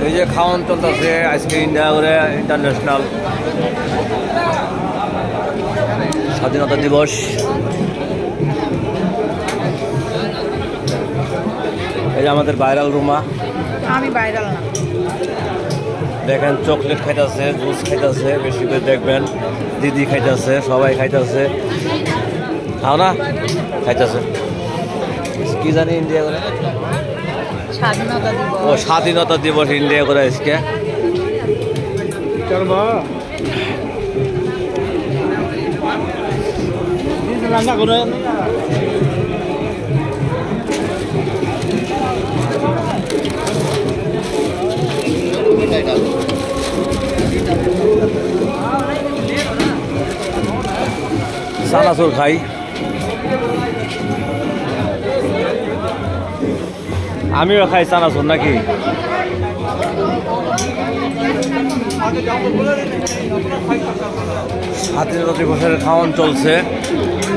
এই যে খাওয়ান চলতেছে আজকে ইন্ডিয়া করে ইন্টারন্যাশনাল স্বাধীনতা দিবস। এই যে আমাদের ভাইরাল রুমা। আমি ভাইরাল না। দেখেন চকলেট খাইতেছে, জুস খাইতেছে, বেশি করে দেখবেন। দিদি খাইতেছে, সবাই খাইতেছে। খাও না খাইতেছে কি জানি ইন্ডিয়া করে স্বাধীনতা দিবস। ও স্বাধীনতা দিবস ইন্ডিয়া করে আজকে। চানাচুর খাই। আমিও খাই চানাচুর নাকি। স্বাধীনতা দিবসের খাওয়ান চলছে,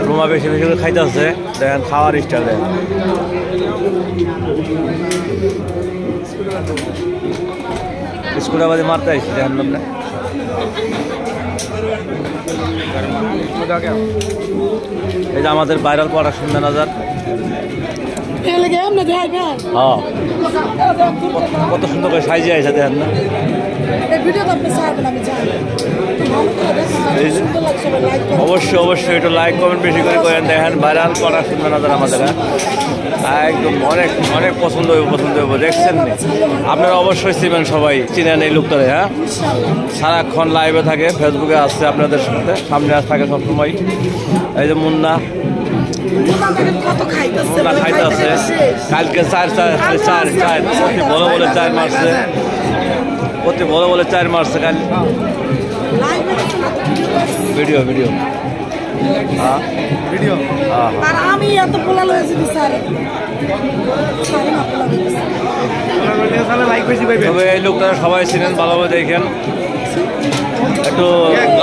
রুমা বেশি বেশি করে খাইতেছে। দেখেন খাওয়ার স্টাইল দেখেন। স্কুটাবাজি মারতে আসছি দেখেন না। এই যে আমাদের ভাইরাল প্রোডাকশন ম্যানেজার। কত সুন্দর করে সাইজে আছে দেখেন না। অবশ্যই অবশ্যই একটু লাইক কমেন্ট বেশি করে করেন। দেখেন ভাইরাল প্রোডাকশন ম্যানেজার আমাদের একদম অনেক অনেক পছন্দ হইব দেখছেন নি আপনারা অবশ্যই চিনেন, সবাই চিনেন এই লোকটারে। হ্যাঁ, সারাক্ষণ লাইভে থাকে, ফেসবুকে আসছে আপনাদের সাথে, সামনে আস থাকে সবসময়। এই যে মুন্না খাইতেছে। কালকে চার বলে চার মারছে, অতি বলে চার মারছে কাল। ভিডিও আমি এত পোলাল হয়েছি তবে এই লোকটা সবাই চিনেন, ভালোভাবে দেখেন। একটু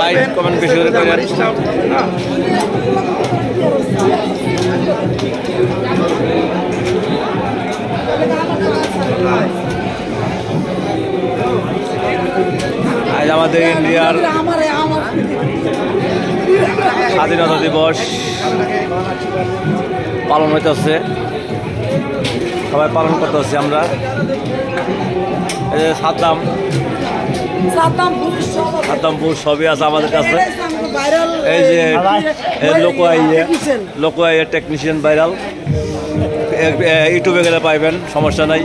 লাইক কমেন্ট বেশি করে করেন। আজ আমাদের ইন্ডিয়ার স্বাধীনতা দিবস পালন হইতেছে, সবাই পালন করতেছি আমরা। এই যে সাদ্দামপুর সবই আছে আমাদের কাছে। এই যে লোকোয়াইয়ের টেকনিশিয়ান ভাইরাল, ইউটিউবে গেলে পাইবেন, সমস্যা নাই।